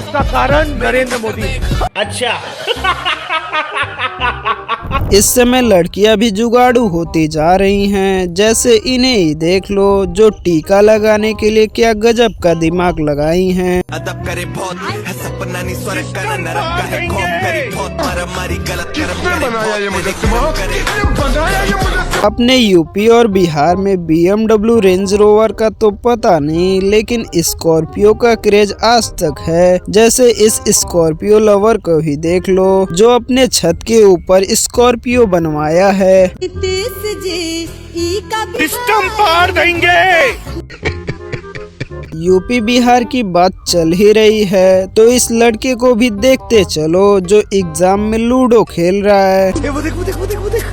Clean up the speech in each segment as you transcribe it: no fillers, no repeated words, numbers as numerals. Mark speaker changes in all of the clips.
Speaker 1: इसका कारण नरेंद्र मोदी। अच्छा।
Speaker 2: इस समय लड़कियां भी जुगाड़ू होती जा रही हैं, जैसे इन्हें ही देख लो जो टीका लगाने के लिए क्या गजब का दिमाग लगाई हैं।
Speaker 3: अदब करे बहुत है सपना नहीं स्वर्ग का नरक का है खौफ करे बहुत मारामारी गलत कर्म करे।
Speaker 2: अपने यूपी और बिहार में BMW रेंज रोवर का तो पता नहीं, लेकिन स्कॉर्पियो का क्रेज आज तक है। जैसे इस स्कॉर्पियो लवर को ही देख लो जो अपने छत के ऊपर स्कॉर्पियो बनवाया है।
Speaker 1: सिस्टम पार देंगे।
Speaker 2: यूपी बिहार की बात चल ही रही है, तो इस लड़के को भी देखते चलो जो एग्जाम में लूडो खेल रहा है।
Speaker 3: वो देख वो देख वो देख वो देख।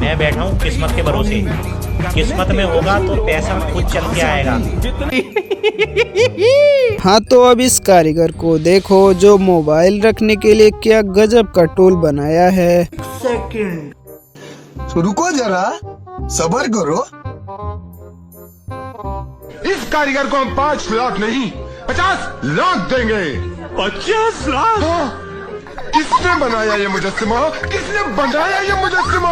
Speaker 4: मैं बैठा हूँ किस्मत के भरोसे, किस्मत में होगा तो पैसा खुद चल के आएगा।
Speaker 2: हाँ, तो अब इस कारीगर को देखो जो मोबाइल रखने के लिए क्या गजब का टूल बनाया है।
Speaker 5: तो रुको जरा, सब्र करो।
Speaker 6: इस कारीगर को हम 5 लाख नहीं 50 लाख देंगे।
Speaker 1: 50 लाख?
Speaker 6: हाँ। किसने बनाया ये मुजस्सिमा? किसने बनाया ये मुजस्सिमा?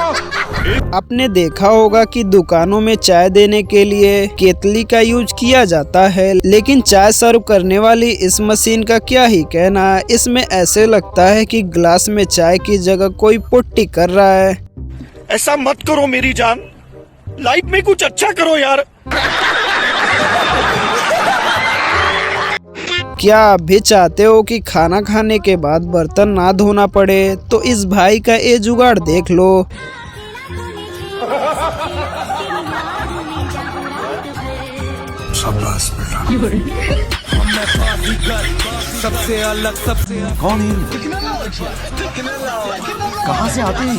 Speaker 2: आपने देखा होगा कि दुकानों में चाय देने के लिए केतली का यूज किया जाता है, लेकिन चाय सर्व करने वाली इस मशीन का क्या ही कहना। इसमें ऐसे लगता है कि ग्लास में चाय की जगह कोई पुट्टी कर रहा है।
Speaker 1: ऐसा मत करो मेरी जान, लाइफ में कुछ अच्छा करो यार।
Speaker 2: क्या आप भी चाहते हो कि खाना खाने के बाद बर्तन ना धोना पड़े? तो इस भाई का ये जुगाड़ देख लो।
Speaker 5: शाबाश बेटा। सबसे अलग सबसे कौन है? कहाँ से आते हैं?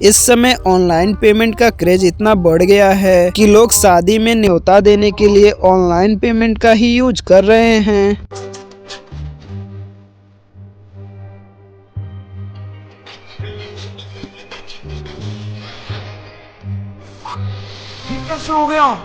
Speaker 2: इस समय ऑनलाइन पेमेंट का क्रेज इतना बढ़ गया है कि लोग शादी में न्योता देने के लिए ऑनलाइन पेमेंट का ही यूज कर रहे हैं।
Speaker 1: कैसे हो गया?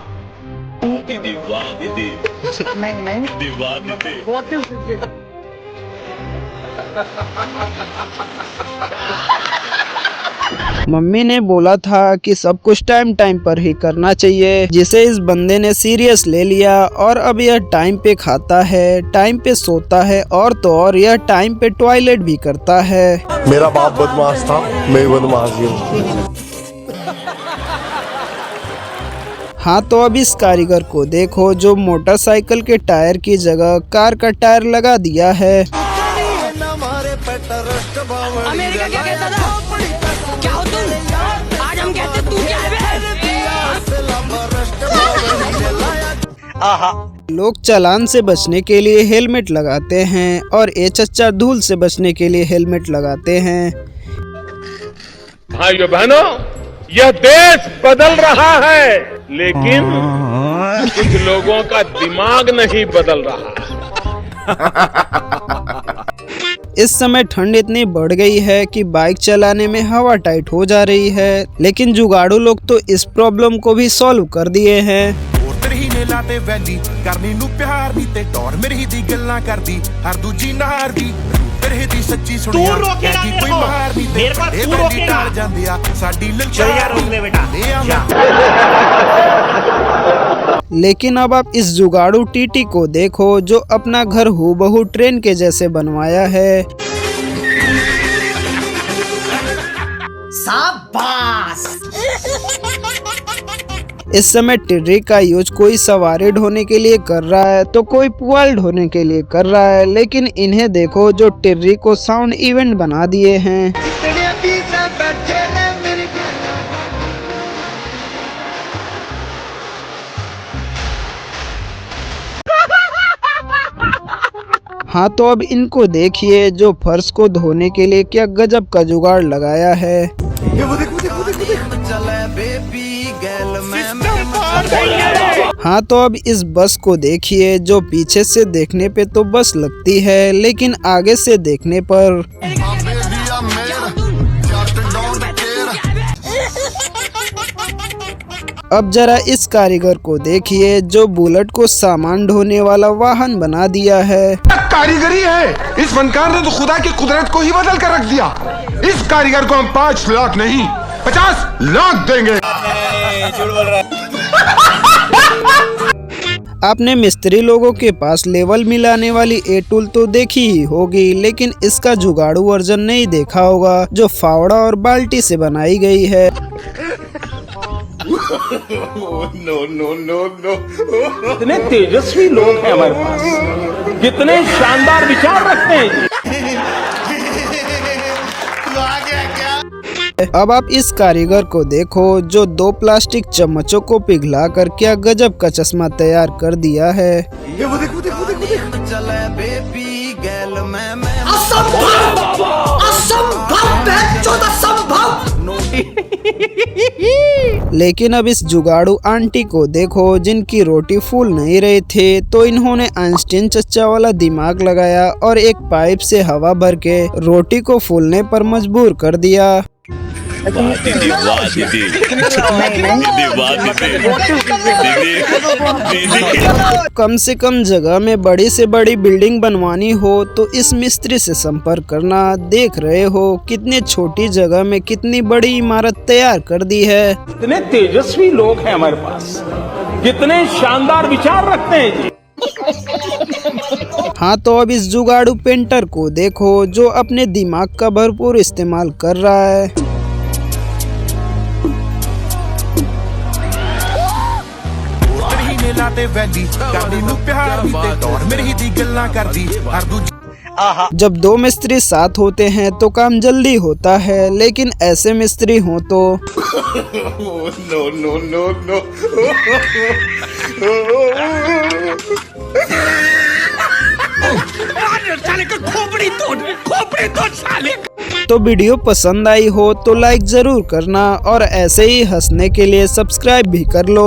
Speaker 2: मम्मी ने बोला था कि सब कुछ टाइम टाइम पर ही करना चाहिए, जिसे इस बंदे ने सीरियस ले लिया और अब यह टाइम पे खाता है, टाइम पे सोता है और तो और यह टाइम पे टॉयलेट भी करता है।
Speaker 6: मेरा बाप बदमाश था, मैं बदमाश हूँ।
Speaker 2: हाँ, तो अब इस कारीगर को देखो जो मोटरसाइकिल के टायर की जगह कार का टायर लगा दिया है।
Speaker 7: अमेरिका क्या कहता था? क्या हो तुम? आज हम कहते तू क्या है बे?
Speaker 2: लोग चालान से बचने के लिए हेलमेट लगाते हैं और ये चच्चा धूल से बचने के लिए हेलमेट लगाते हैं।
Speaker 1: भाइयों बहनों, यह देश बदल रहा है, लेकिन कुछ लोगों का दिमाग नहीं बदल रहा।
Speaker 2: इस समय ठंड इतनी बढ़ गई है कि बाइक चलाने में हवा टाइट हो जा रही है, लेकिन जुगाड़ू लोग तो इस प्रॉब्लम को भी सॉल्व कर दिए हैं। लेकिन अब आप इस जुगाड़ू टीटी को देखो जो अपना घर हूबहू ट्रेन के जैसे बनवाया है।
Speaker 7: शाबाश।
Speaker 2: इस समय टिर्री का यूज कोई सवारी ढोने के लिए कर रहा है तो कोई पुआल ढोने के लिए कर रहा है, लेकिन इन्हें देखो जो टिर्री को साउंड इवेंट बना दिए हैं। हाँ तो अब इनको देखिए जो फर्श को धोने के लिए क्या गजब का जुगाड़ लगाया है। हाँ तो अब इस बस को देखिए जो पीछे से देखने पे तो बस लगती है, लेकिन आगे से देखने पर अब जरा इस कारीगर को देखिए जो बुलेट को सामान ढोने वाला वाहन बना दिया है।
Speaker 6: कारीगरी है, इस फनकार ने तो खुदा की कुदरत को ही बदल कर रख दिया। इस कारीगर को हम 5 लाख नहीं 50 लाख देंगे।
Speaker 2: आपने मिस्त्री लोगों के पास लेवल मिलाने वाली ए टूल तो देखी ही होगी, लेकिन इसका जुगाड़ू वर्जन नहीं देखा होगा जो फावड़ा और बाल्टी से बनाई गई है।
Speaker 1: कितने तेजस्वी लोग हैं हमारे पास, कितने शानदार विचार रखते हैं।
Speaker 2: अब आप इस कारीगर को देखो जो 2 प्लास्टिक चम्मचों को पिघला कर क्या गजब का चश्मा तैयार कर दिया है। लेकिन अब इस जुगाड़ू आंटी को देखो जिनकी रोटी फूल नहीं रही थे तो इन्होंने आइंस्टीन चच्चा वाला दिमाग लगाया और एक पाइप से हवा भर के रोटी को फूलने पर मजबूर कर दिया। कम से कम जगह में बड़ी से बड़ी बिल्डिंग बनवानी हो तो इस मिस्त्री से संपर्क करना। देख रहे हो कितनी छोटी जगह में कितनी बड़ी इमारत तैयार कर दी है।
Speaker 1: कितने तेजस्वी लोग हैं हमारे पास, कितने शानदार विचार रखते हैं।
Speaker 2: हाँ तो अब इस जुगाड़ू पेंटर को देखो जो अपने दिमाग का भरपूर इस्तेमाल कर रहा है। जब 2 मिस्त्री साथ होते हैं तो काम जल्दी होता है, लेकिन ऐसे मिस्त्री हो तो तो वीडियो पसंद आई हो तो लाइक जरूर करना और ऐसे ही हंसने के लिए सब्सक्राइब भी कर लो।